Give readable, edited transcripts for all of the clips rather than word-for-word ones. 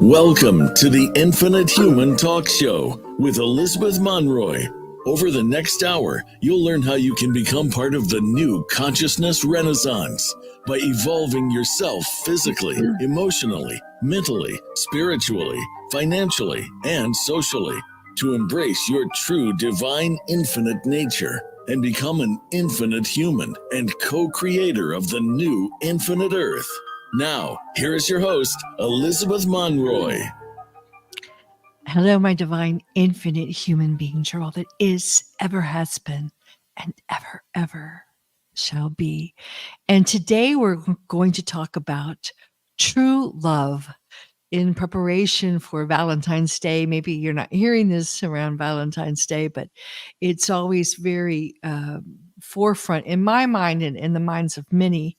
Welcome to the Infinite Human Talk Show with Elizabeth Monroy. Over the next hour, you'll learn how you can become part of the new consciousness renaissance by evolving yourself physically, emotionally, mentally, spiritually, financially, and socially to embrace your true divine infinite nature and become an infinite human and co-creator of the new infinite earth. Now, here is your host, Elizabeth Monroy. Hello, my divine, infinite human being, all that is, ever has been, and ever shall be. And today we're going to talk about true love in preparation for Valentine's Day. Maybe you're not hearing this around Valentine's Day, but it's always very forefront in my mind and in the minds of many.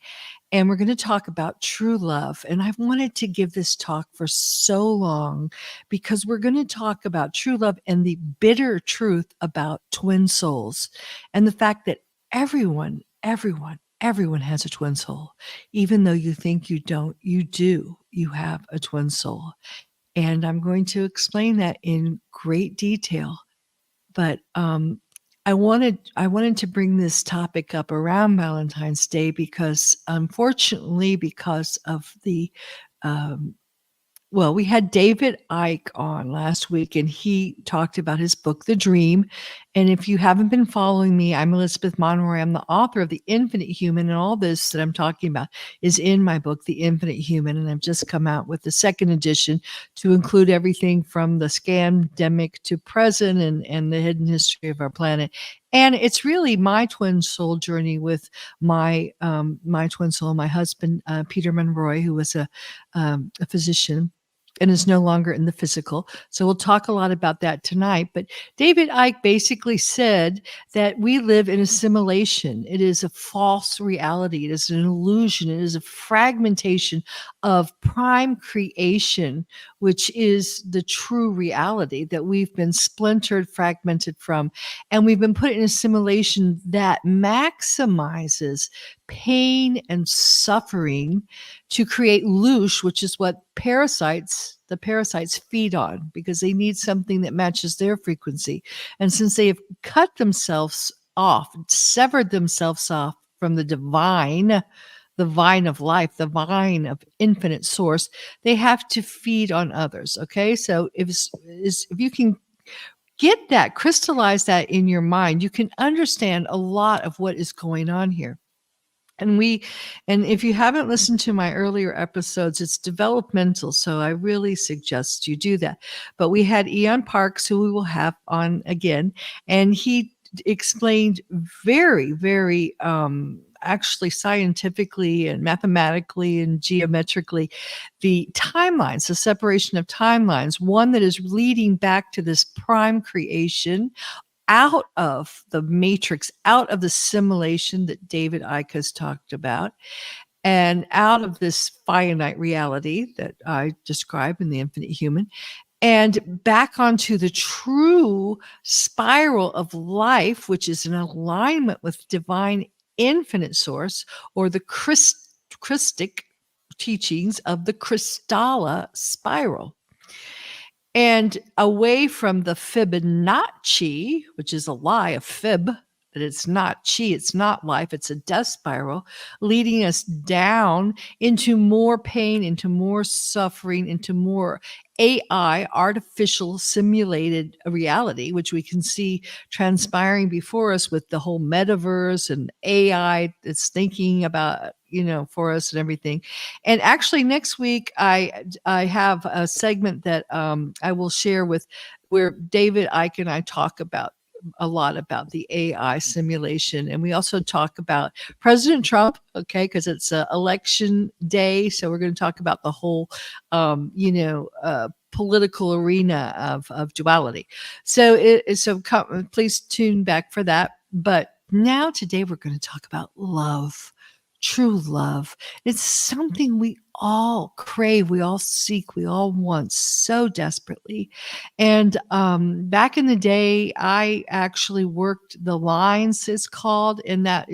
And we're going to talk about true love. And I've wanted to give this talk for so long because we're going to talk about true love and the bitter truth about twin souls and the fact that everyone has a twin soul. Even though you think you don't, you do. You have a twin soul. And I'm going to explain that in great detail. But I wanted to bring this topic up around Valentine's Day because, unfortunately, because of the we had David Icke on last week, and he talked about his book, The Dream. And if you haven't been following me, I'm Elizabeth Monroy. I'm the author of The Infinite Human, and all this that I'm talking about is in my book, The Infinite Human. And I've just come out with the second edition to include everything from the scandemic to present and the hidden history of our planet. And it's really my twin soul journey with my twin soul, my husband, Peter Monroy, who was a physician and is no longer in the physical. So we'll talk a lot about that tonight. But David Icke basically said that we live in a simulation. It is a false reality. It is an illusion. It is a fragmentation of prime creation, which is the true reality that we've been splintered, fragmented from. And we've been put in a simulation that maximizes pain and suffering to create loosh, which is what the parasites feed on because they need something that matches their frequency. And since they have cut themselves off, severed themselves off from the vine of life, the vine of infinite source, they have to feed on others. Okay. So if you can get that, crystallize that in your mind, you can understand a lot of what is going on here. And if you haven't listened to my earlier episodes, it's developmental. So I really suggest you do that. But we had Ian Parks, who we will have on again, and he explained very, very, actually scientifically and mathematically and geometrically, the timelines, the separation of timelines, one that is leading back to this prime creation out of the matrix, out of the simulation that David Icke has talked about, and out of this finite reality that I describe in The Infinite Human, and back onto the true spiral of life, which is in alignment with divine infinite source, or the Christic teachings of the Kristalla spiral. And away from the Fibonacci, which is a lie, a fib, that it's not chi, it's not life, it's a death spiral, leading us down into more pain, into more suffering, into more AI, artificial simulated reality, which we can see transpiring before us with the whole metaverse and AI that's thinking about, for us and everything. And actually next week, I have a segment that I will share where David Icke and I talk about a lot about the AI simulation. And we also talk about President Trump, okay, because it's election day. So we're going to talk about the whole, political arena of duality. So please tune back for that. But now today we're going to talk about love. True love. It's something we all crave, we all seek, we all want so desperately. And back in the day, I actually worked the lines, it's called, and that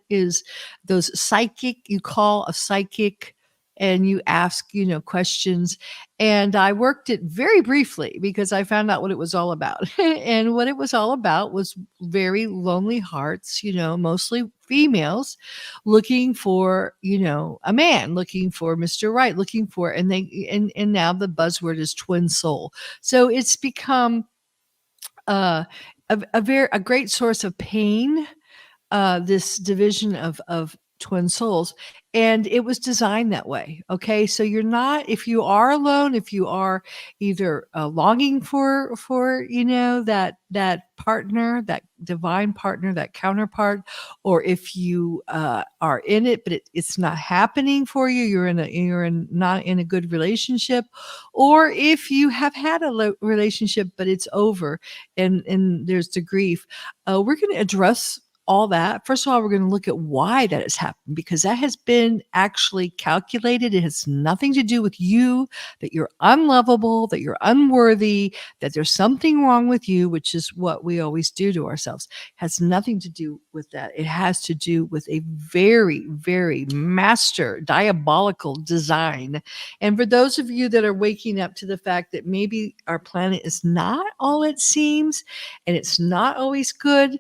is those psychic, you call a psychic and you ask, questions. And I worked it very briefly because I found out what it was all about. And what it was all about was very lonely hearts, mostly females looking for, a man, looking for Mr. Right, looking for, and now the buzzword is twin soul. So it's become a great source of pain, this division of twin souls, and it was designed that way. Okay, so you're not, if you are alone, if you are either longing for that partner, that divine partner, that counterpart, or if you are in it but it's not happening for you, you're not in a good relationship, or if you have had a relationship but it's over and there's the grief, we're going to address all that. First of all, we're going to look at why that has happened, because that has been actually calculated. It has nothing to do with you, that you're unlovable, that you're unworthy, that there's something wrong with you, which is what we always do to ourselves. It has nothing to do with that. It has to do with a very, very master diabolical design. And for those of you that are waking up to the fact that maybe our planet is not all it seems and it's not always good,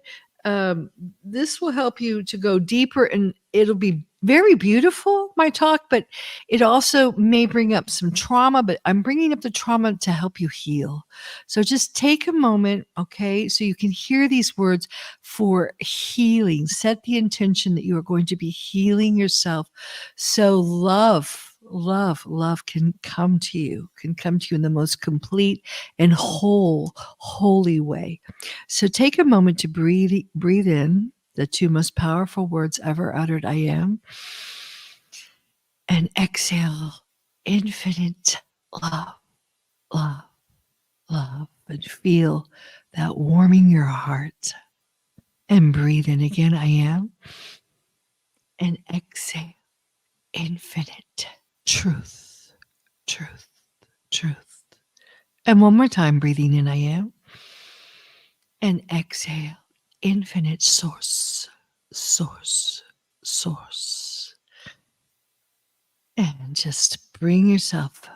this will help you to go deeper, and it'll be very beautiful, my talk, but it also may bring up some trauma, but I'm bringing up the trauma to help you heal. So just take a moment, okay, so you can hear these words for healing. Set the intention that you are going to be healing yourself. So love can come to you in the most complete and holy way. So take a moment to breathe in the two most powerful words ever uttered, I am, and exhale infinite love, love, love, and feel that warming your heart. And breathe in again, I am, and exhale infinite truth, truth, truth. And one more time, breathing in, I am, and exhale infinite source, source, source. And just bring yourself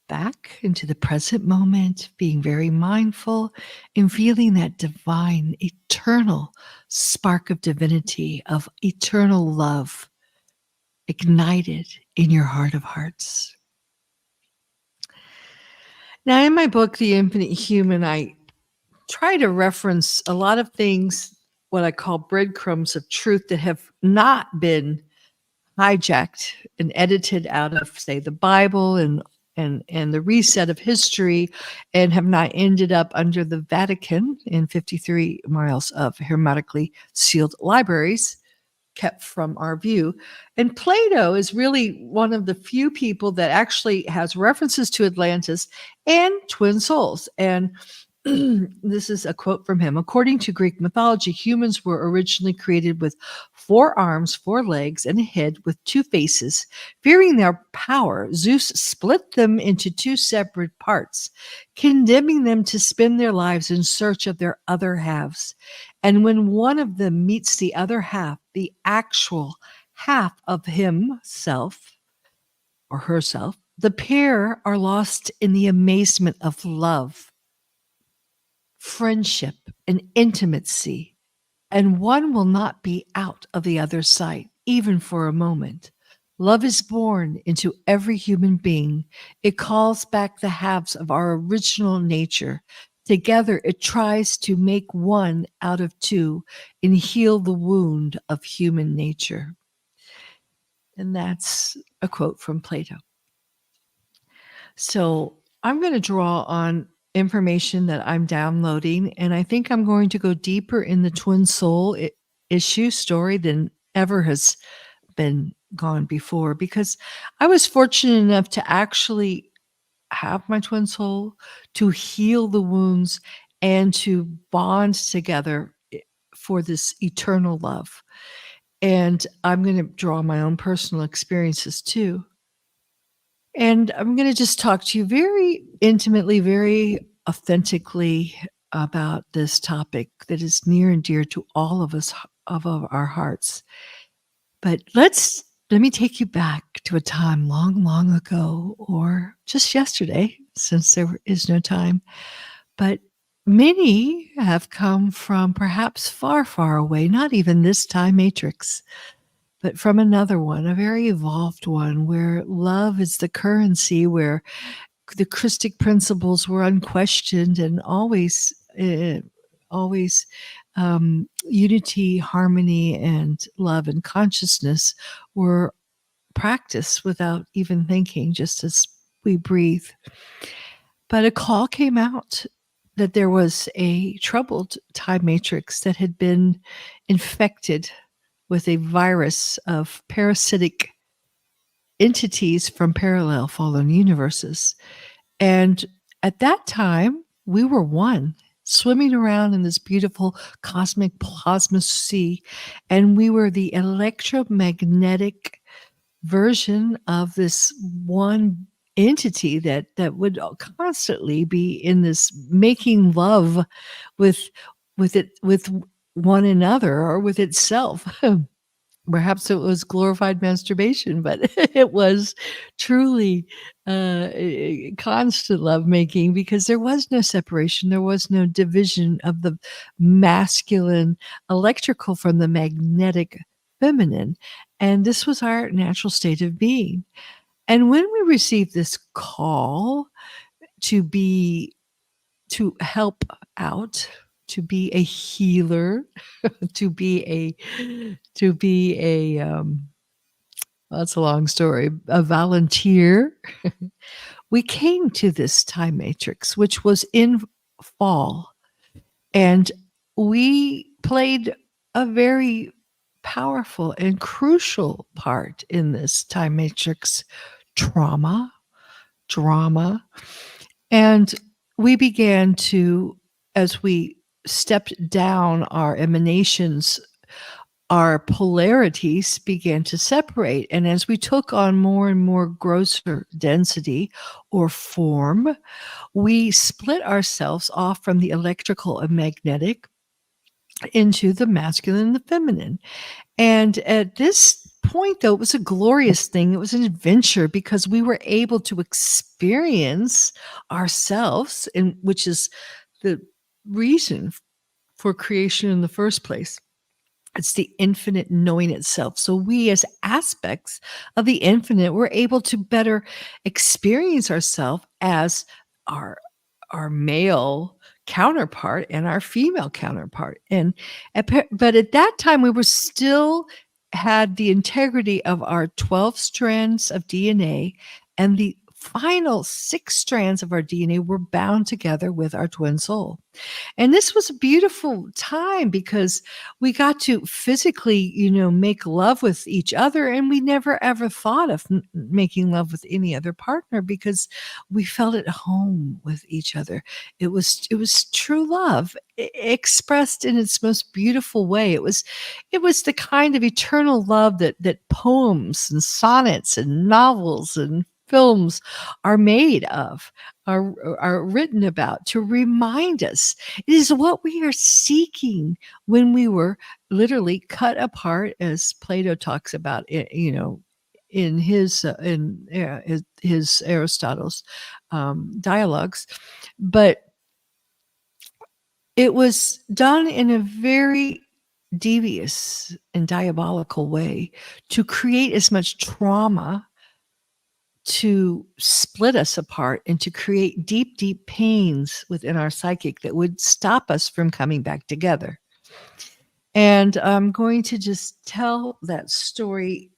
back into the present moment, being very mindful and feeling that divine, eternal spark of divinity, of eternal love ignited in your heart of hearts. Now, in my book, The Infinite Human, I try to reference a lot of things, what I call breadcrumbs of truth, that have not been hijacked and edited out of, say, the Bible and the reset of history, and have not ended up under the Vatican in 53 miles of hermetically sealed libraries kept from our view. And Plato is really one of the few people that actually has references to Atlantis and twin souls. And this is a quote from him. According to Greek mythology, humans were originally created with 4 arms, 4 legs, and a head with 2 faces. Fearing their power, Zeus split them into 2 separate parts, condemning them to spend their lives in search of their other halves. And when one of them meets the other half, the actual half of himself or herself, the pair are lost in the amazement of love, friendship, and intimacy, and one will not be out of the other's sight, even for a moment. Love is born into every human being. It calls back the halves of our original nature. Together, it tries to make one out of 2 and heal the wound of human nature. And that's a quote from Plato. So I'm going to draw on information that I'm downloading, and I think I'm going to go deeper in the twin soul issue story than ever has been gone before, because I was fortunate enough to actually have my twin soul, to heal the wounds, and to bond together for this eternal love. And I'm going to draw my own personal experiences too. And I'm going to just talk to you very intimately, very authentically about this topic that is near and dear to all of us, of our hearts. But let's Let me take you back to a time long, long ago, or just yesterday, since there is no time. But many have come from perhaps far, far away, not even this time matrix, but from another one, a very evolved one, where love is the currency, where the Christic principles were unquestioned and always unity, harmony, and love and consciousness were practiced without even thinking, just as we breathe. But a call came out that there was a troubled time matrix that had been infected with a virus of parasitic entities from parallel fallen universes. And at that time, we were one, swimming around in this beautiful cosmic plasma sea. And we were the electromagnetic version of this one entity that would constantly be in this making love with with one another or with itself. Perhaps it was glorified masturbation, but it was truly constant lovemaking, because there was no separation. There was no division of the masculine electrical from the magnetic feminine. And this was our natural state of being. And when we received this call to help out, to be a healer, to be a that's a long story, a volunteer, we came to this time matrix, which was in fall, and we played a very powerful and crucial part in this time matrix: trauma, drama. And we began to, as we stepped down our emanations, our polarities began to separate. And as we took on more and more grosser density or form, we split ourselves off from the electrical and magnetic into the masculine and the feminine. And at this point, though, it was a glorious thing. It was an adventure, because we were able to experience ourselves, which is the reason for creation in the first place. It's the infinite knowing itself. So we, as aspects of the infinite, were able to better experience ourselves as our male counterpart and our female counterpart. But at that time, we were still had the integrity of our 12 strands of DNA, and the final 6 strands of our DNA were bound together with our twin soul. And this was a beautiful time, because we got to physically, make love with each other. And we never ever thought of making love with any other partner, because we felt at home with each other. It was true love expressed in its most beautiful way. It was the kind of eternal love that poems and sonnets and novels and films are made of, are written about, to remind us. It is what we are seeking when we were literally cut apart, as Plato talks about, in his Aristotle's dialogues. But it was done in a very devious and diabolical way to create as much trauma, to split us apart, and to create deep, deep pains within our psychic that would stop us from coming back together. And I'm going to just tell that story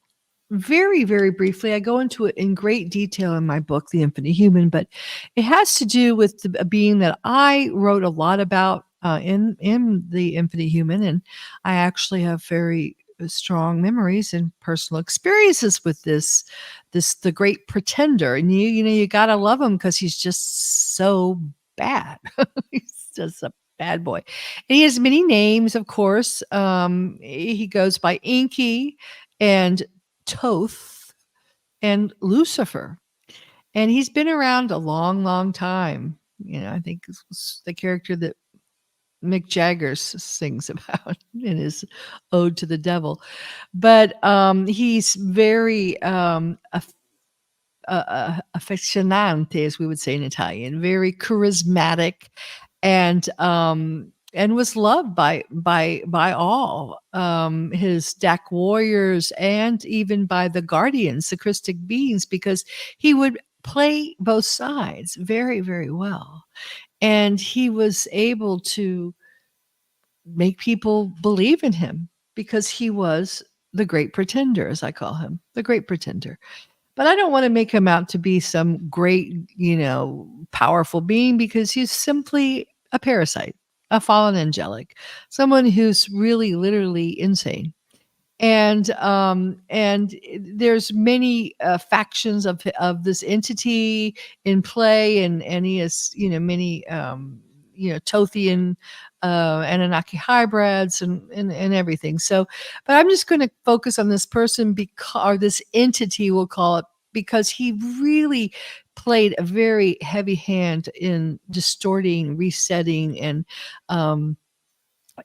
very, very briefly. I go into it in great detail in my book, The Infinite Human, but it has to do with a being that I wrote a lot about in The Infinite Human. And I actually have very strong memories and personal experiences with the great pretender. And you got to love him, because he's just so bad. He's just a bad boy. And he has many names, of course. He goes by Inky and Toth and Lucifer. And he's been around a long, long time. I think this was the character that Mick Jagger sings about in his Ode to the Devil. But he's very affezionante, as we would say in Italian, very charismatic, and was loved by all, his Dak warriors, and even by the guardians, the Christic beings, because he would play both sides very, very well. And he was able to make people believe in him because he was the great pretender, as I call him, the great pretender. But I don't want to make him out to be some great, powerful being, because he's simply a parasite, a fallen angelic, someone who's really literally insane. And there's many factions of this entity in play, and he has many Tothian Anunnaki hybrids and everything. So, but I'm just going to focus on this person, because, or this entity, we'll call it, because he really played a very heavy hand in distorting, resetting,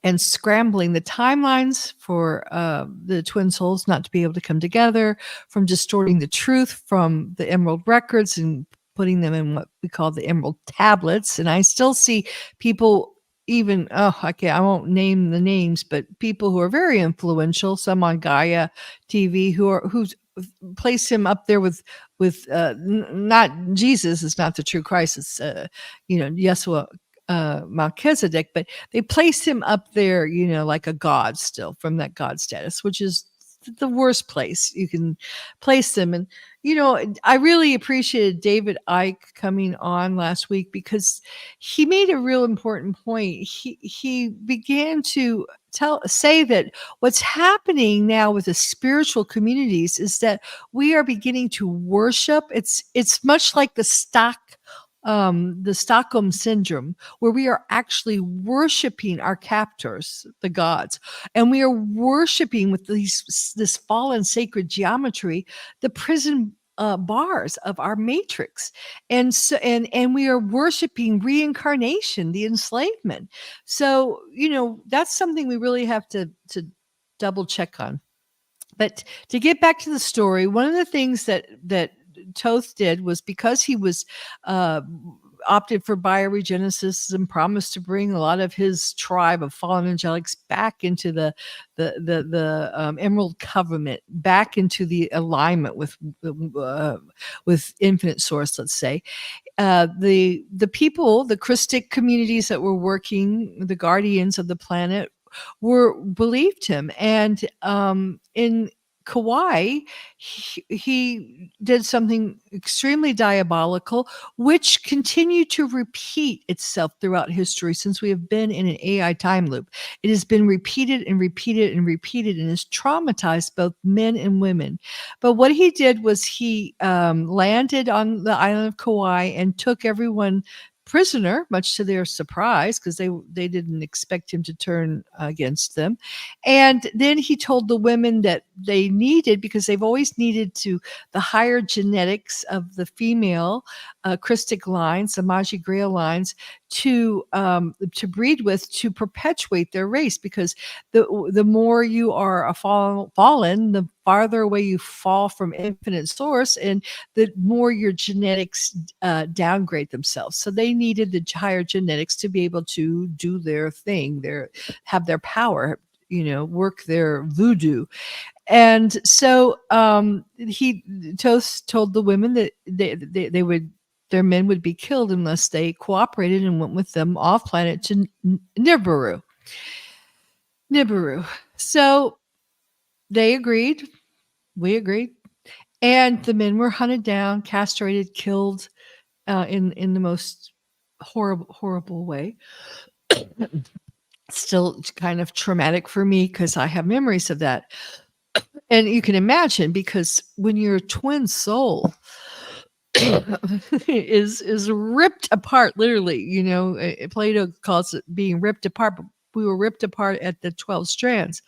and scrambling the timelines for the twin souls not to be able to come together, from distorting the truth from the Emerald records and putting them in what we call the Emerald tablets. And I still see people, even, okay, I won't name the names, but people who are very influential, some on Gaia TV, who's placed him up there with not Jesus is not the true Christ. It's Yeshua Melchizedek, but they placed him up there, like a god still, from that god status, which is the worst place you can place them. And I really appreciated David Icke coming on last week, because he made a real important point. He began to say that what's happening now with the spiritual communities is that we are beginning to worship. It's much like the Stockholm syndrome, where we are actually worshiping our captors, the gods, and we are worshiping with this fallen sacred geometry, the prison bars of our matrix. And so and we are worshiping reincarnation, the enslavement. So that's something we really have to double check on. But to get back to the story, one of the things that Toth did was, because he was opted for bioregenesis and promised to bring a lot of his tribe of fallen angelics back into the Emerald Covenant, back into the alignment with infinite source, let's say. The people, the Christic communities that were working, the guardians of the planet, believed him. And in Kauai, he did something extremely diabolical, which continued to repeat itself throughout history since we have been in an AI time loop. It has been repeated and repeated and repeated, and has traumatized both men and women. But what he did was he landed on the island of Kauai and took everyone prisoner, much to their surprise, because they didn't expect him to turn against them. And then he told the women that they needed, because they've always needed the higher genetics of the female Christic lines, the Magi Grail lines, to breed with, to perpetuate their race, because the more you are a fallen, the farther away you fall from infinite source, and the more your genetics downgrade themselves. So they needed the higher genetics to be able to do their thing, have their power, work their voodoo. And so Toth told the women that their men would be killed unless they cooperated and went with them off planet to Nibiru. So they agreed. We agreed. And the men were hunted down, castrated, killed in the most horrible way. Still kind of traumatic for me, because I have memories of that. And you can imagine, because when your twin soul is ripped apart, literally, Plato calls it being ripped apart, but we were ripped apart at the 12 strands.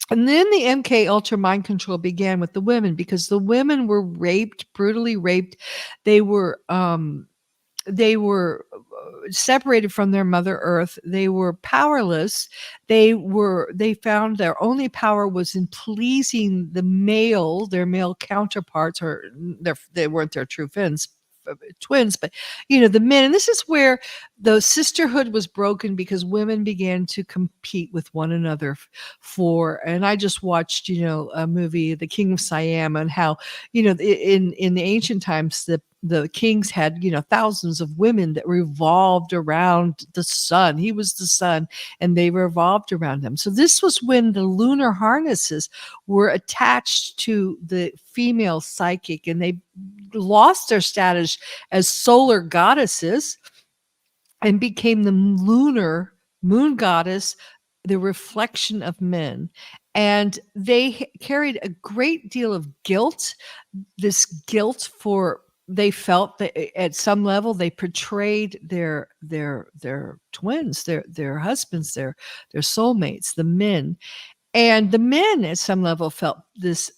And then the MK Ultra mind control began with the women, because the women were raped, brutally raped. They were they were separated from their mother earth. They were powerless. They found their only power was in pleasing their male counterparts, or they weren't their true twins, but the men. And this is where the sisterhood was broken, because women began to compete with one another and I just watched a movie, The King of Siam, and how in the ancient times the kings had thousands of women that revolved around the sun. He was the sun, and they revolved around him. So this was when the lunar harnesses were attached to the female psychic, and they lost their status as solar goddesses and became the lunar moon goddess, the reflection of men. And they carried a great deal of guilt. This guilt they felt that at some level they portrayed their twins, their husbands, their soulmates, the men. And the men at some level felt this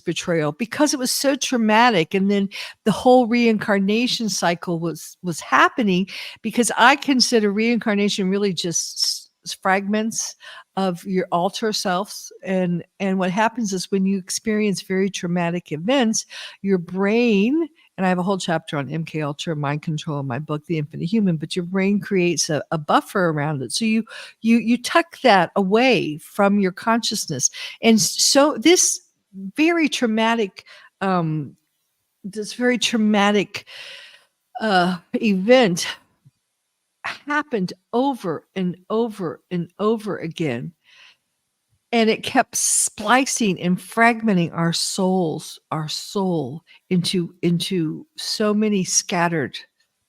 betrayal because it was so traumatic. And then the whole reincarnation cycle was happening, because I consider reincarnation really just fragments of your alter selves. And what happens is, when you experience very traumatic events, your brain, and I have a whole chapter on MK Ultra, mind control, in my book, The Infinite Human, but your brain creates a buffer around it. So you tuck that away from your consciousness. And so this very traumatic event happened over and over and over again. And it kept splicing and fragmenting our soul into so many scattered,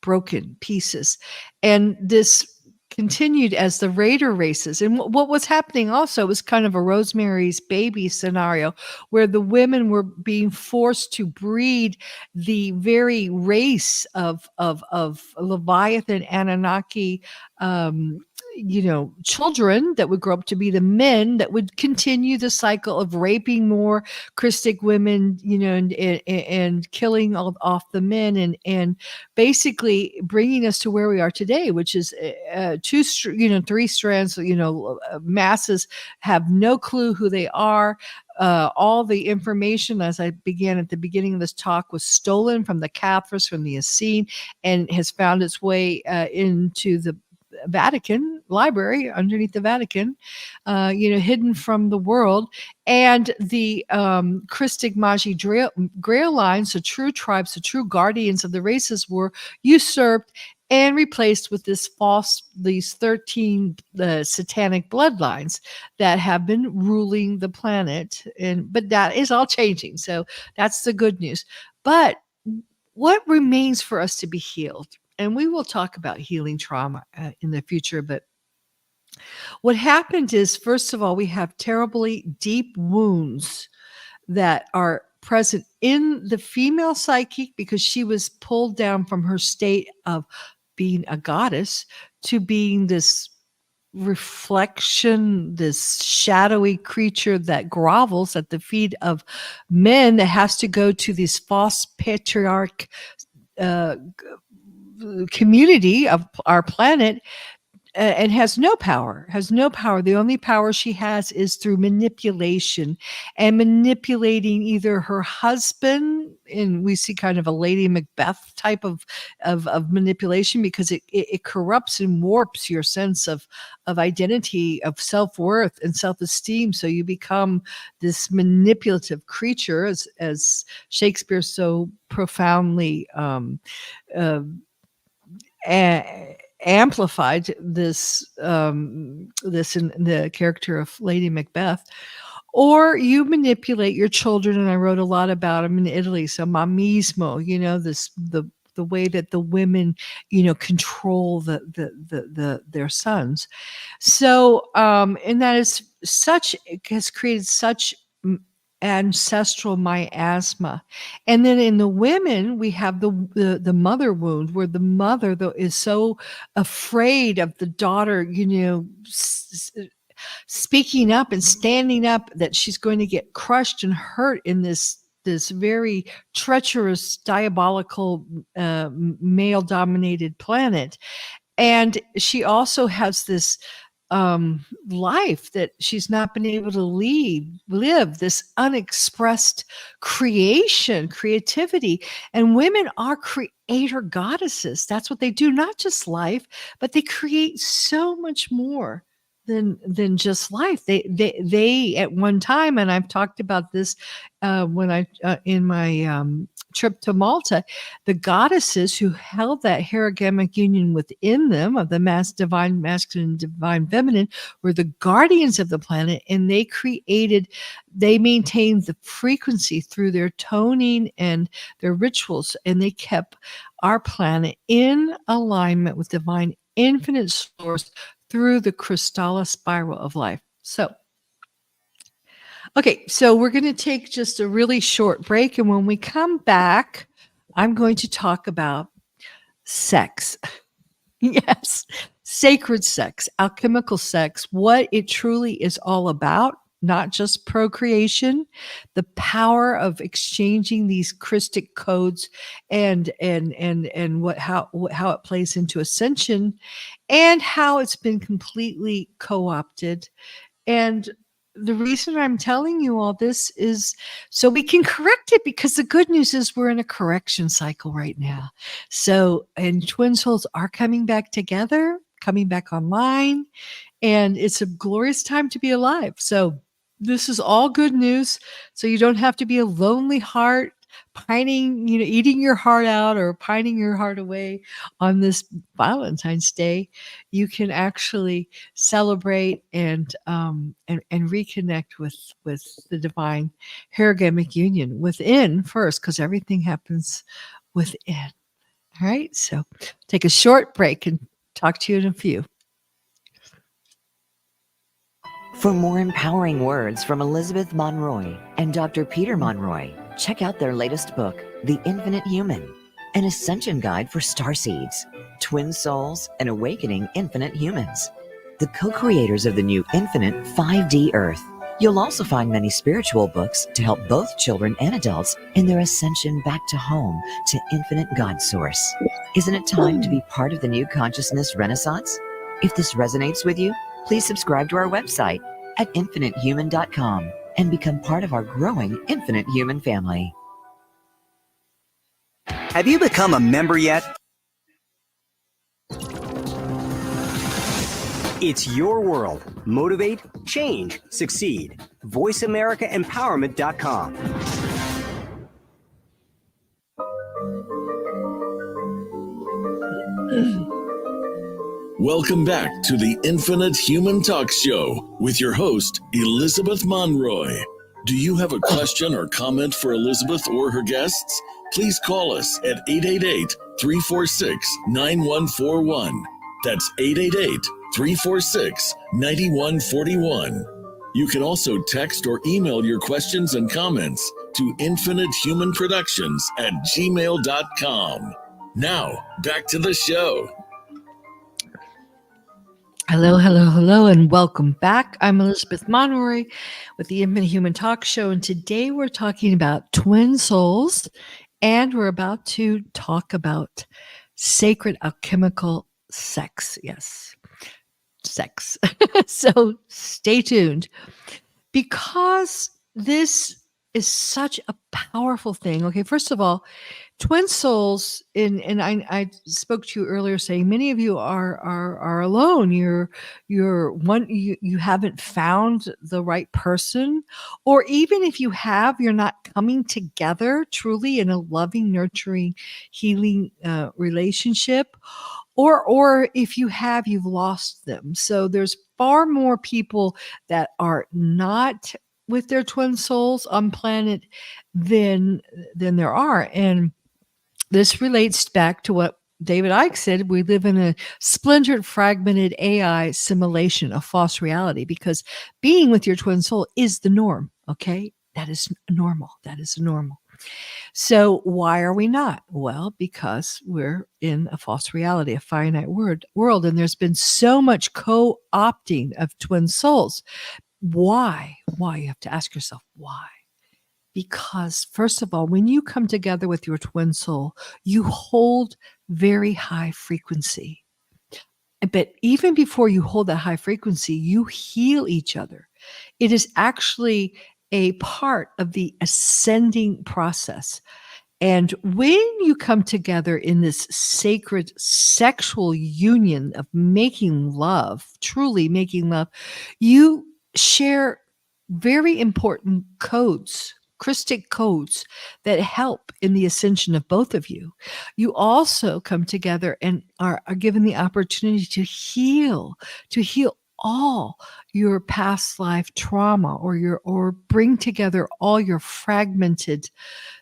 broken pieces. And this continued as the raider races. And what was happening also was kind of a Rosemary's Baby scenario, where the women were being forced to breed the very race of Leviathan, Anunnaki, children that would grow up to be the men that would continue the cycle of raping more Christic women, and killing off the men, and basically bringing us to where we are today, which is three strands. Masses have no clue who they are. All the information, as I began at the beginning of this talk, was stolen from the Cathars, from the Essene, and has found its way into the Vatican library, underneath the Vatican, hidden from the world. And the Christic Magi Grail lines, the true tribes, the true guardians of the races, were usurped and replaced with these 13 satanic bloodlines that have been ruling the planet. But that is all changing. So that's the good news. But what remains for us to be healed? And we will talk about healing trauma in the future. But what happened is, first of all, we have terribly deep wounds that are present in the female psyche, because she was pulled down from her state of being a goddess to being this reflection, this shadowy creature that grovels at the feet of men, that has to go to this false patriarch community of our planet, and has no power. The only power she has is through manipulation, and manipulating either her husband, and we see kind of a Lady Macbeth type of manipulation, because it corrupts and warps your sense of identity, of self-worth and self-esteem. So you become this manipulative creature, as Shakespeare so profoundly amplified this in the character of Lady Macbeth. Or you manipulate your children, and I wrote a lot about them in Italy. So mamismo, the way that the women, control their sons. So and that is has created such ancestral miasma. And then in the women, we have the mother wound, where the mother is so afraid of the daughter, speaking up and standing up, that she's going to get crushed and hurt in this this very treacherous, diabolical, male-dominated planet. And she also has this life that she's not been able to live, this unexpressed creativity. And women are creator goddesses. That's what they do, not just life, but they create so much more than just life. They at one time, and I've talked about this when I in my trip to Malta, the goddesses who held that hierogamic union within them of the divine masculine, divine feminine, were the guardians of the planet, and they maintained the frequency through their toning and their rituals, and they kept our planet in alignment with divine infinite source through the crystalla spiral of life. Okay, so we're going to take just a really short break, and when we come back, I'm going to talk about sex. Yes, sacred sex, alchemical sex, what it truly is all about, not just procreation, the power of exchanging these Christic codes and how it plays into ascension, and how it's been completely co-opted. And the reason I'm telling you all this is so we can correct it, because the good news is we're in a correction cycle right now. So, and twin souls are coming back together, coming back online, and it's a glorious time to be alive. So this is all good news. So you don't have to be a lonely heart pining, eating your heart out or pining your heart away on this Valentine's Day. You can actually celebrate and reconnect with the divine hierogamic union within first, because everything happens within. All right, so take a short break and talk to you in a few. For more empowering words from Elizabeth Monroy and Dr. Peter Monroy, check out their latest book, The Infinite Human, an ascension guide for starseeds, twin souls, and awakening infinite humans, the co-creators of the new infinite 5D Earth. You'll also find many spiritual books to help both children and adults in their ascension back to home, to infinite God source. Isn't it time to be part of the new consciousness renaissance? If this resonates with you, please subscribe to our website at infinitehuman.com and become part of our growing Infinite Human family. Have you become a member yet? It's your world. Motivate, change, succeed. VoiceAmericaEmpowerment.com. Welcome back to the Infinite Human Talk Show with your host, Elizabeth Monroy. Do you have a question or comment for Elizabeth or her guests? Please call us at 888-346-9141. That's 888-346-9141. You can also text or email your questions and comments to infinitehumanproductions@gmail.com. Now, back to the show. Hello, hello, hello, and welcome back. I'm Elizabeth Monroy with the Infinite Human Talk Show, and today we're talking about twin souls, and we're about to talk about sacred alchemical sex. Yes, sex. So stay tuned, because this is such a powerful thing. Okay, first of all, twin souls, and I spoke to you earlier saying many of you are alone. You're one, you haven't found the right person, or even if you have, you're not coming together truly in a loving, nurturing, healing relationship, or if you have, you've lost them. So there's far more people that are not with their twin souls on planet than there are. And this relates back to what David Icke said. We live in a splintered, fragmented AI simulation of false reality, because being with your twin soul is the norm. Okay, that is normal. That is normal. So why are we not? Well, because we're in a false reality, a finite world, and there's been so much co-opting of twin souls. Why? You have to ask yourself why. Because, first of all, when you come together with your twin soul, you hold very high frequency. But even before you hold that high frequency, you heal each other. It is actually a part of the ascending process. And when you come together in this sacred sexual union of making love, truly making love, you share very important codes, Christic codes that help in the ascension of both of you. You also come together and are given the opportunity to heal all your past life trauma, or bring together all your fragmented,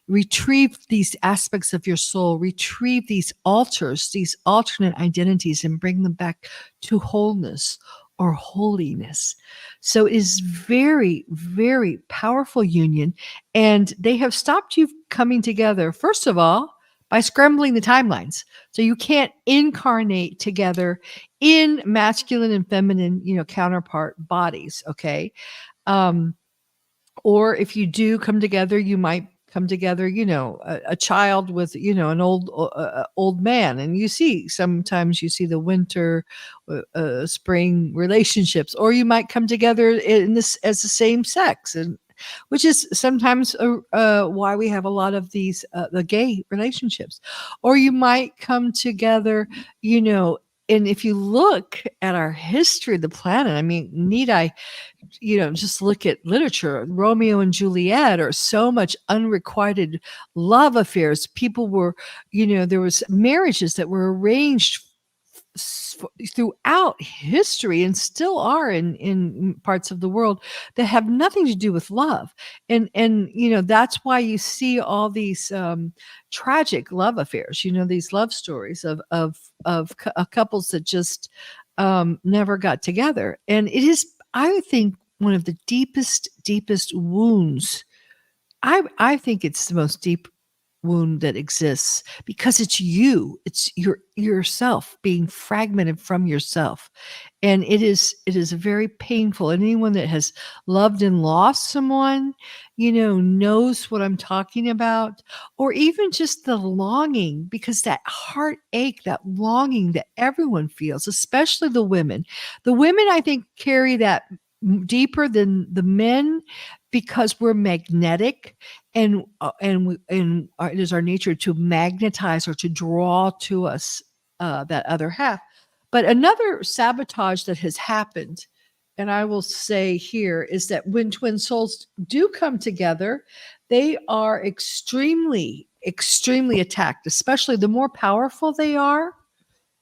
retrieve these aspects of your soul, retrieve these alters, these alternate identities, and bring them back to wholeness or holiness. So it is very, very powerful union. And they have stopped you coming together, first of all, by scrambling the timelines. So you can't incarnate together in masculine and feminine, counterpart bodies. Okay. Or if you do come together, you might come together, a child with, an old man. And sometimes you see the winter, spring relationships, or you might come together in this as the same sex, and which is sometimes why we have a lot of these the gay relationships. Or you might come together, and if you look at our history of the planet, I mean, need I just look at literature. Romeo and Juliet, or so much unrequited love affairs. People were, there was marriages that were arranged throughout history, and still are in parts of the world, that have nothing to do with love. And that's why you see all these tragic love affairs, these love stories of couples that just never got together. And it is, I think, one of the deepest wounds. I think it's the most deep wound that exists, because it's yourself being fragmented from yourself. And it is very painful. And anyone that has loved and lost someone, knows what I'm talking about. Or even just the longing, because that heartache, that longing that everyone feels, especially the women. The women, I think, carry that deeper than the men, because we're magnetic, and it is our nature to magnetize, or to draw to us that other half. But another sabotage that has happened, and I will say here, is that when twin souls do come together, they are extremely attacked. Especially the more powerful they are,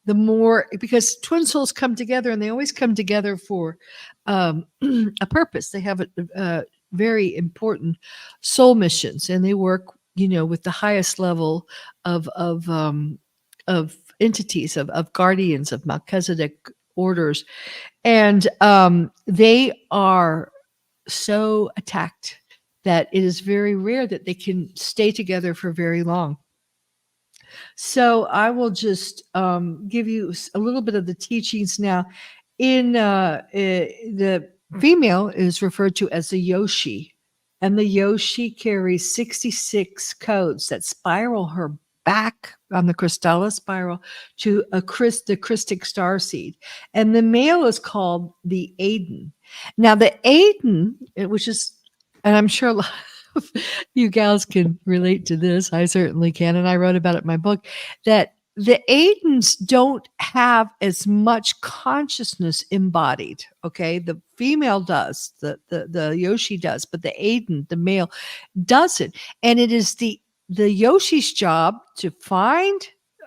the more, because twin souls come together, and they always come together for a purpose. They have a very important soul missions, and they work, with the highest level of entities, of guardians, of Melchizedek orders, and they are so attacked that it is very rare that they can stay together for very long. So I will just give you a little bit of the teachings now. In the female is referred to as the Yoshi, and the Yoshi carries 66 codes that spiral her back on the Crystalla spiral to the Christic star seed. And the male is called the Aiden. Now the Aiden, which is, and I'm sure a lot of you gals can relate to this, I certainly can, and I wrote about it in my book, that the Aidens don't have as much consciousness embodied. Okay, the female does, the Yoshi does, but the Aiden, the male, doesn't. And it is the Yoshi's job to find,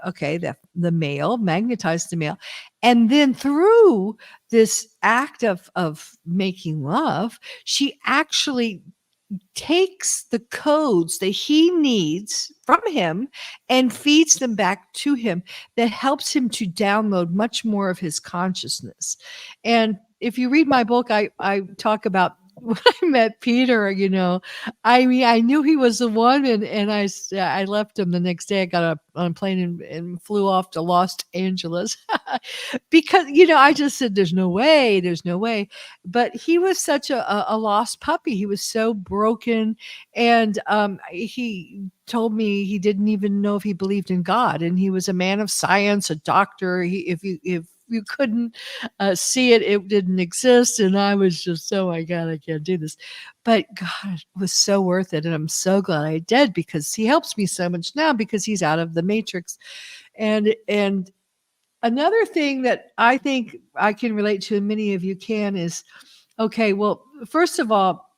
the male, magnetize the male, and then through this act of making love, she actually takes the codes that he needs from him and feeds them back to him, that helps him to download much more of his consciousness. And if you read my book, I talk about when I met Peter, I mean, I knew he was the one, and I left him the next day. I got on a plane and flew off to Los Angeles because I just said, "There's no way, there's no way." But he was such a lost puppy. He was so broken, and he told me he didn't even know if he believed in God, and he was a man of science, a doctor. If you couldn't see it, it didn't exist. And I was just, oh my God, I can't do this. But God, it was so worth it. And I'm so glad I did, because he helps me so much now, because he's out of the matrix. And another thing that I think I can relate to, and many of you can, is, okay, well, first of all,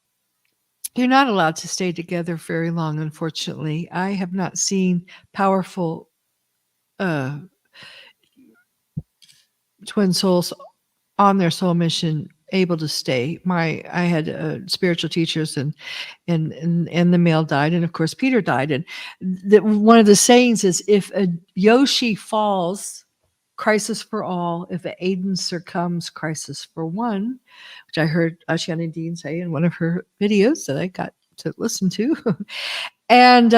you're not allowed to stay together very long, unfortunately. I have not seen powerful twin souls on their soul mission able to stay. I had spiritual teachers, and the male died, and of course Peter died. And one of the sayings is, if a Yoshi falls, crisis for all; if an Aiden succumbs, crisis for one, which I heard Ashana Dean say in one of her videos that I got to listen to. And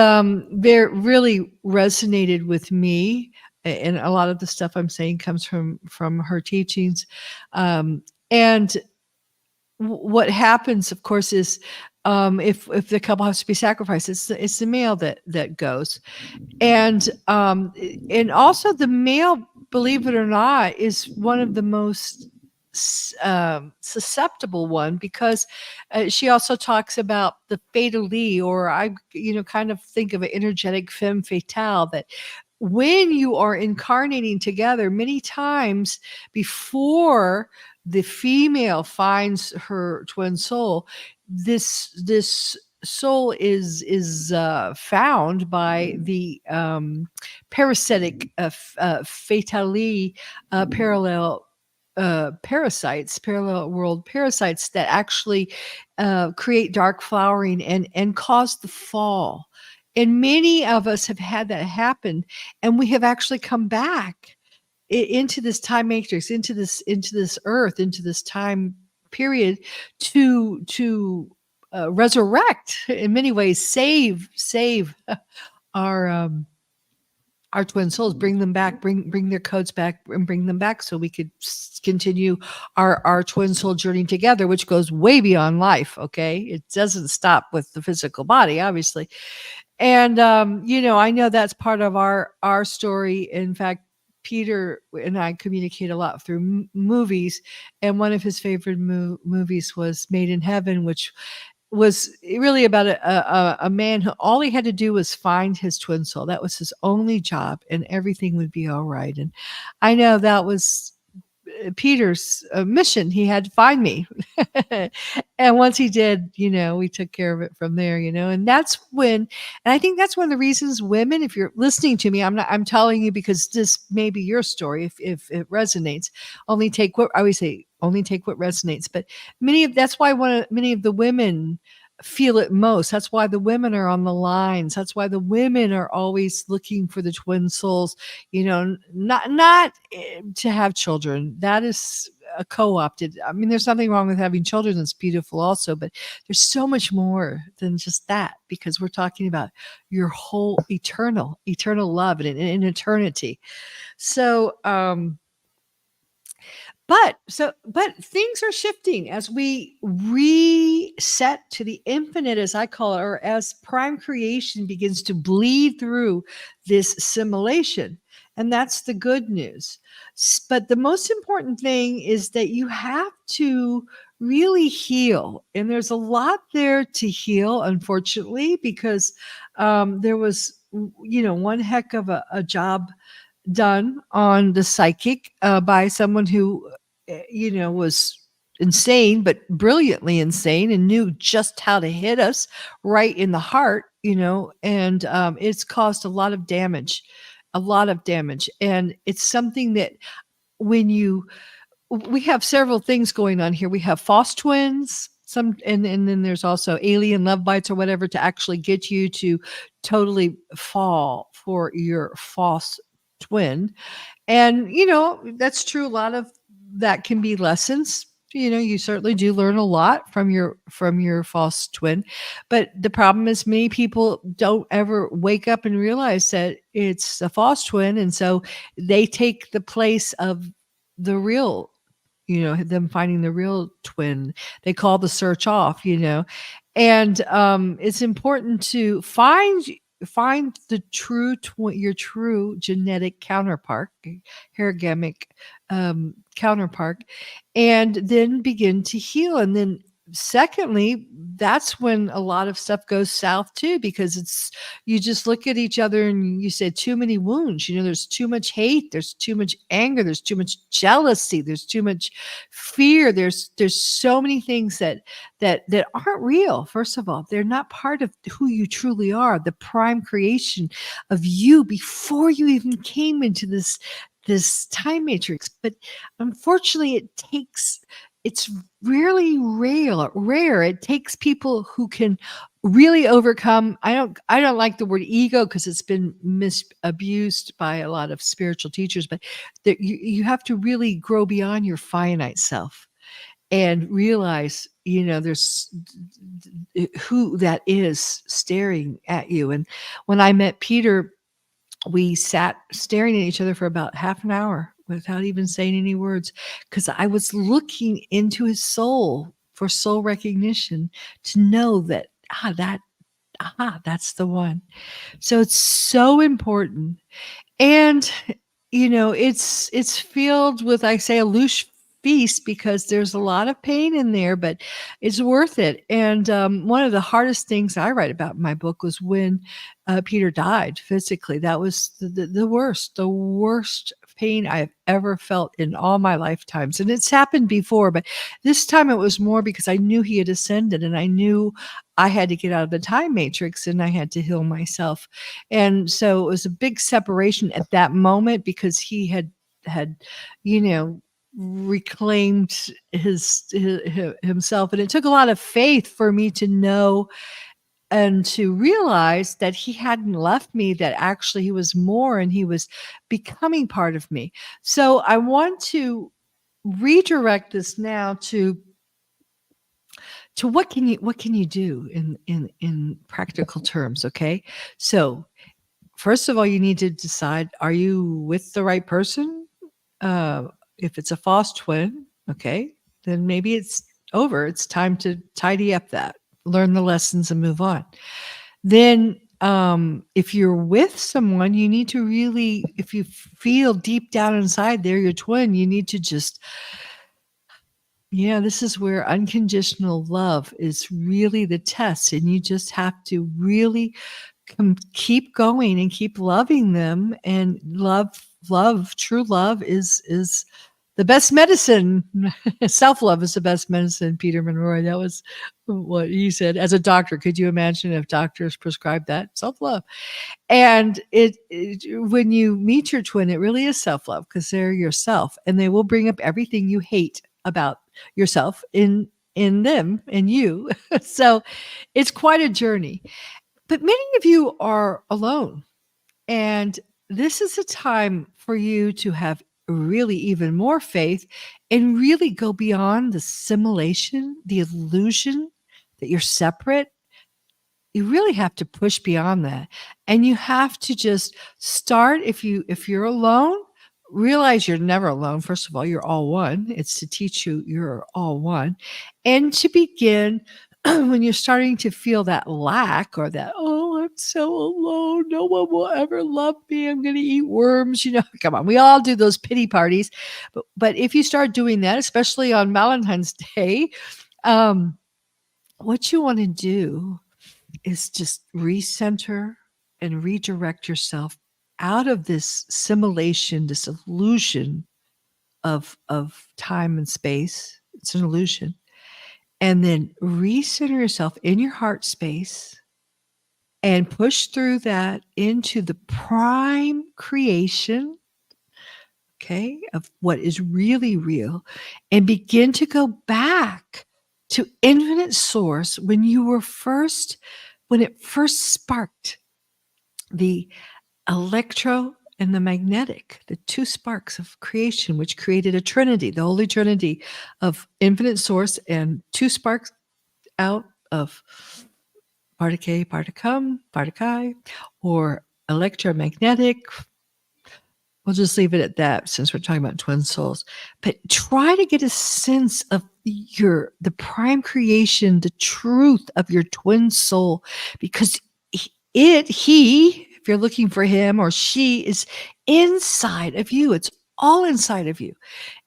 they really resonated with me, and a lot of the stuff I'm saying comes from her teachings. And what happens, of course, is if the couple has to be sacrificed, it's the male that goes. And also the male, believe it or not, is one of the most susceptible one, because she also talks about the fatally, or I kind of think of an energetic femme fatale, that when you are incarnating together, many times before the female finds her twin soul, this soul is found by the parasitic fatally parallel parasites, parallel world parasites, that actually create dark flowering and cause the fall. And many of us have had that happen, and we have actually come back into this time matrix, into this earth, into this time period, to resurrect, in many ways, save our twin souls, bring them back, bring their codes back, and bring them back, so we could continue our twin soul journey together, which goes way beyond life. Okay, it doesn't stop with the physical body, obviously. And I know that's part of our story. In fact, Peter and I communicate a lot through movies, and one of his favorite movies was Made in Heaven, which was really about a man who all he had to do was find his twin soul. That was his only job, and everything would be all right. And I know that was Peter's mission. He had to find me. And once he did, we took care of it from there, and that's when, and I think that's one of the reasons women, if you're listening to me, I'm telling you because this may be your story. If it resonates, only take what I always say, only take what resonates. But that's why many of the women feel it most. That's why the women are on the lines. That's why the women are always looking for the twin souls, not to have children. That is a co-opted. I mean, there's nothing wrong with having children. That's beautiful also, but there's so much more than just that, because we're talking about your whole eternal love and in eternity. So, but things are shifting as we reset to the infinite, as I call it, or as prime creation begins to bleed through this simulation. And that's the good news. But the most important thing is that you have to really heal. And there's a lot there to heal, unfortunately, because there was, one heck of a job done on the psychic by someone who, was insane, but brilliantly insane, and knew just how to hit us right in the heart, and it's caused a lot of damage. And it's something that we have several things going on here. We have false twins, and then there's also alien love bites or whatever, to actually get you to totally fall for your false twin. And that's true. A lot of that can be lessons, You certainly do learn a lot from your false twin, but the problem is many people don't ever wake up and realize that it's a false twin, and so they take the place of the real, them finding the real twin. They call the search off, and it's important to find the true your true genetic counterpart, hierogamic counterpart, and then begin to heal. And then secondly, that's when a lot of stuff goes south too, because you just look at each other and you say too many wounds. There's too much hate, there's too much anger, there's too much jealousy, there's too much fear, there's so many things that aren't real. First of all, they're not part of who you truly are, the prime creation of you before you even came into this time matrix. But unfortunately, it's really rare. It takes people who can really overcome. I don't like the word ego because it's been abused by a lot of spiritual teachers, but you have to really grow beyond your finite self and realize, there's who that is staring at you. And when I met Peter, we sat staring at each other for about half an hour without even saying any words, because I was looking into his soul for soul recognition to know that that's the one. So it's so important. And it's filled with, I say, a loose feast, because there's a lot of pain in there, but it's worth it. And one of the hardest things I write about in my book was when Peter died physically. That was the worst pain I've ever felt in all my lifetimes. And it's happened before, but this time it was more because I knew he had ascended, and I knew I had to get out of the time matrix, and I had to heal myself. And so it was a big separation at that moment, because he had reclaimed himself. And it took a lot of faith for me to know and to realize that he hadn't left me, that actually he was more, and he was becoming part of me. So I want to redirect this now to what can you do in practical terms. Okay. So first of all, you need to decide, are you with the right person? If it's a false twin, okay, then maybe it's over. It's time to tidy up that, learn the lessons, and move on. Then if you're with someone, you need to really, if you feel deep down inside they're your twin, you need to just, this is where unconditional love is really the test. And you just have to really keep going and keep loving them. And true love is the best medicine. Self-love is the best medicine. Peter Monroe, that was what he said. As a doctor, could you imagine if doctors prescribed that? Self-love. And when you meet your twin, it really is self-love, because they're yourself, and they will bring up everything you hate about yourself in them and you. So it's quite a journey. But many of you are alone, and this is a time for you to have really even more faith and really go beyond the simulation, the illusion that you're separate. You really have to push beyond that. And you have to just start, if you're alone, realize you're never alone. First of all, you're all one. It's to teach you you're all one. And to begin, when you're starting to feel that lack, or that, oh, I'm so alone, no one will ever love me, I'm going to eat worms, come on, we all do those pity parties. But if you start doing that, especially on Valentine's Day, what you want to do is just recenter and redirect yourself out of this simulation, this illusion of time and space. It's an illusion. And then recenter yourself in your heart space and push through that into the prime creation, okay, of what is really real, and begin to go back to infinite source when it first sparked the and the magnetic, the two sparks of creation, which created a trinity, the holy trinity of infinite source and two sparks out of particle, particum, particle, or electromagnetic. We'll just leave it at that since we're talking about twin souls. But try to get a sense of the prime creation, the truth of your twin soul, because if you're looking for him or she, is inside of you. It's all inside of you.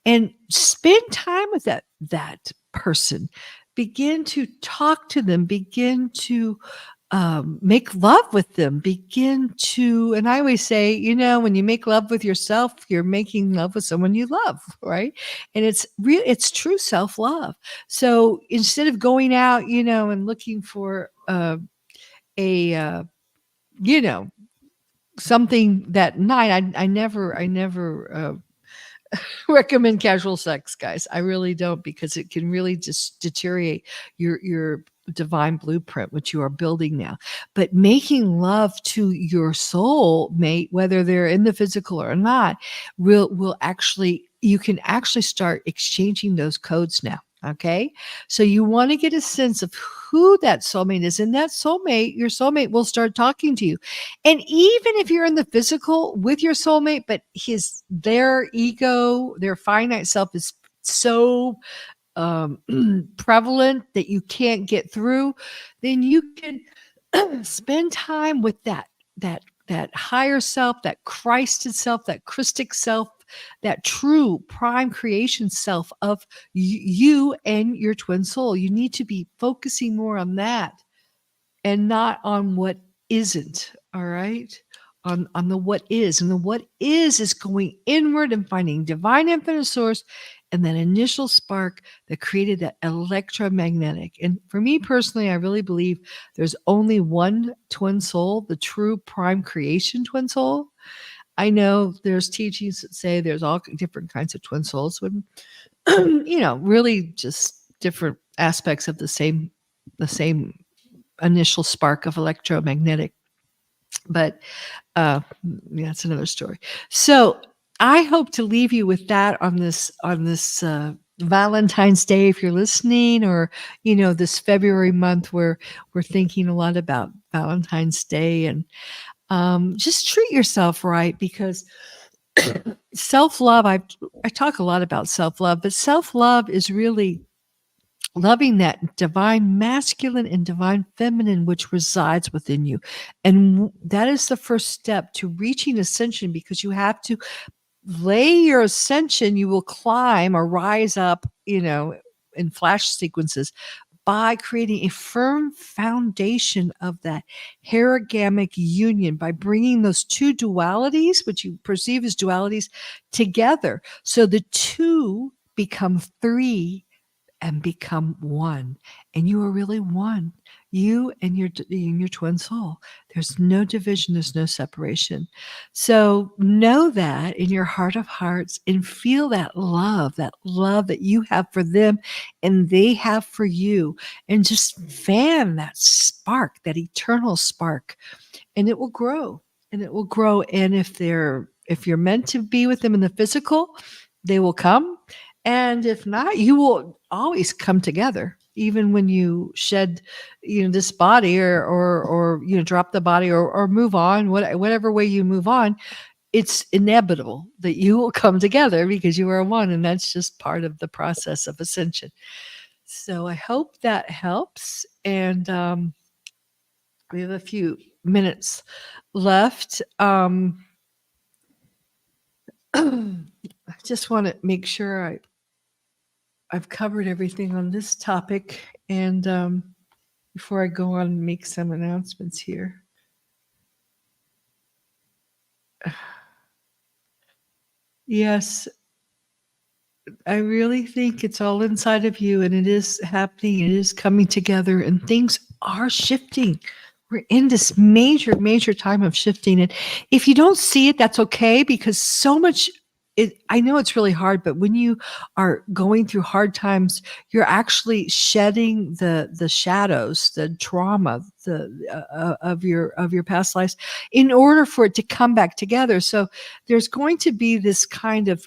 And spend time with that person. Begin to talk to them. Begin to make love with them. Begin to, and I always say, when you make love with yourself, you're making love with someone you love, right? And it's true self-love. So instead of going out, and looking for something that night, I never recommend casual sex, guys. I really don't, because it can really just deteriorate your divine blueprint, which you are building now. But making love to your soul mate, whether they're in the physical or not, you can actually start exchanging those codes now. Okay. So you want to get a sense of who that soulmate is, and your soulmate will start talking to you. And even if you're in the physical with your soulmate, but their ego, their finite self is so prevalent that you can't get through, then you can spend time with that higher self, that Christed self, that Christic self, that true prime creation self of you and your twin soul. You need to be focusing more on that and not on what isn't. All right. On the what is. And the what is going inward and finding divine infinite source and that initial spark that created that electromagnetic. And for me personally, I really believe there's only one twin soul, the true prime creation twin soul. I know there's teachings that say there's all different kinds of twin souls, when really just different aspects of the same initial spark of electromagnetic. But that's another story. So I hope to leave you with that on this Valentine's Day, if you're listening, or this February month where we're thinking a lot about Valentine's Day, and just treat yourself right, because self-love, I talk a lot about self-love, but self-love is really loving that divine masculine and divine feminine which resides within you. And that is the first step to reaching ascension, because you have to lay your ascension. You will climb or rise up, in flash sequences, by creating a firm foundation of that hierogamic union, by bringing those two dualities, which you perceive as dualities, together. So the two become three and become one. And you are really one. You and your twin soul. There's no division. There's no separation. So know that in your heart of hearts, and feel that love that you have for them and they have for you. And just fan that spark, that eternal spark. And it will grow. And it will grow. And if you're meant to be with them in the physical, they will come. And if not, you will always come together, even when you shed, this body or drop the body or move on, whatever way you move on. It's inevitable that you will come together, because you are one, and that's just part of the process of ascension. So I hope that helps. And we have a few minutes left. I just want to make sure I've covered everything on this topic. And before I go on and make some announcements here. Yes, I really think it's all inside of you, and it is happening. It is coming together, and things are shifting. We're in this major, major time of shifting. And if you don't see it, that's okay, because so much I know it's really hard, but when you are going through hard times, you're actually shedding the shadows, the trauma, of your past lives, in order for it to come back together. So there's going to be this kind of,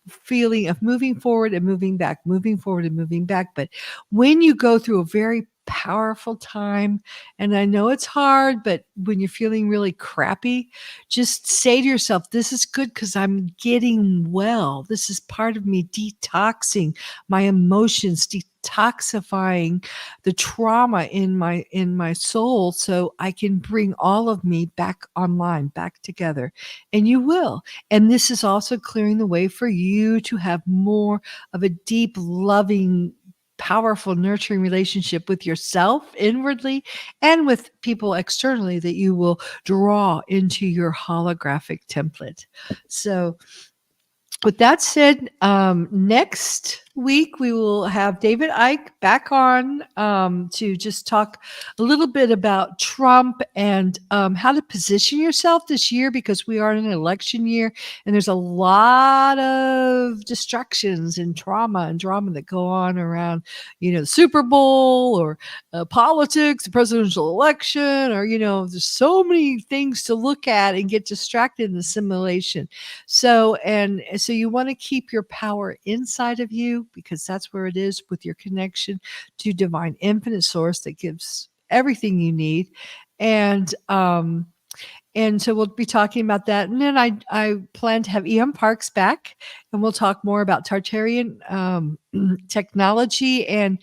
feeling of moving forward and moving back, moving forward and moving back. But when you go through a very powerful time, and I know it's hard, but when you're feeling really crappy, just say to yourself, this is good because I'm getting well. This is part of me detoxing my emotions, detoxifying the trauma in my soul, so I can bring all of me back online, back together. And you will. And this is also clearing the way for you to have more of a deep, loving, powerful, nurturing relationship with yourself inwardly and with people externally that you will draw into your holographic template. So with that said, next week we will have David Icke back on to just talk a little bit about Trump and how to position yourself this year, because we are in an election year and there's a lot of distractions and trauma and drama that go on around, the Super Bowl or politics, the presidential election, or, there's so many things to look at and get distracted in the simulation. So you want to keep your power inside of you, because that's where it is, with your connection to divine infinite source that gives everything you need. And so we'll be talking about that. And then I plan to have E.M. Parks back, and we'll talk more about Tartarian technology and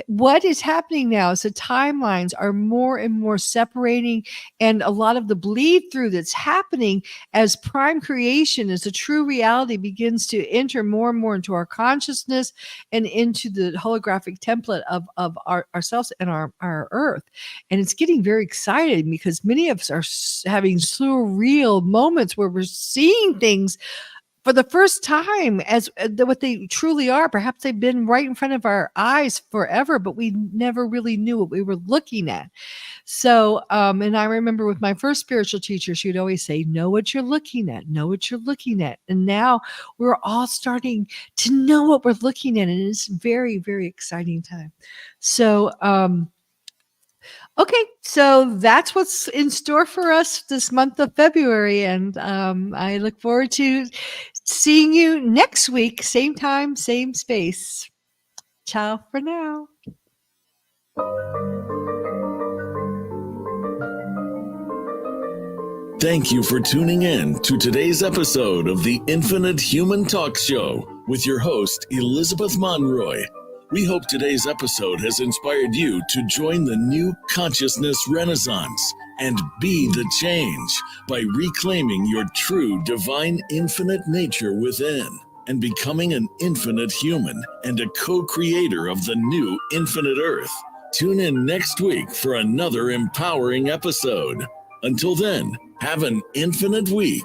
what is happening now. So timelines are more and more separating, and a lot of the bleed through that's happening as prime creation, as the true reality begins to enter more and more into our consciousness and into the holographic template of ourselves and our earth. And it's getting very exciting, because many of us are having surreal moments where we're seeing things for the first time as what they truly are. Perhaps they've been right in front of our eyes forever, but we never really knew what we were looking at. So, and I remember with my first spiritual teacher, she would always say, know what you're looking at, know what you're looking at. And now we're all starting to know what we're looking at. And it's very, very exciting time. So, okay, so that's what's in store for us this month of February. And I look forward to seeing you next week, same time, same space. Ciao for now. Thank you for tuning in to today's episode of the Infinite Human Talk Show with your host, Elizabeth Monroy. We hope today's episode has inspired you to join the new consciousness renaissance and be the change by reclaiming your true divine infinite nature within and becoming an infinite human and a co-creator of the new infinite earth. Tune in next week for another empowering episode. Until then, have an infinite week.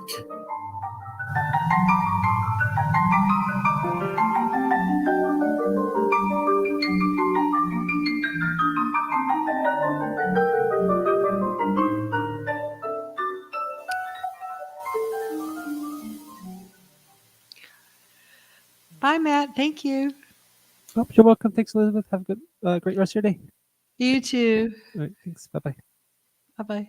Bye, Matt. Thank you. Oh, you're welcome. Thanks, Elizabeth. Have a good, great rest of your day. You too. All right, thanks. Bye-bye. Bye-bye.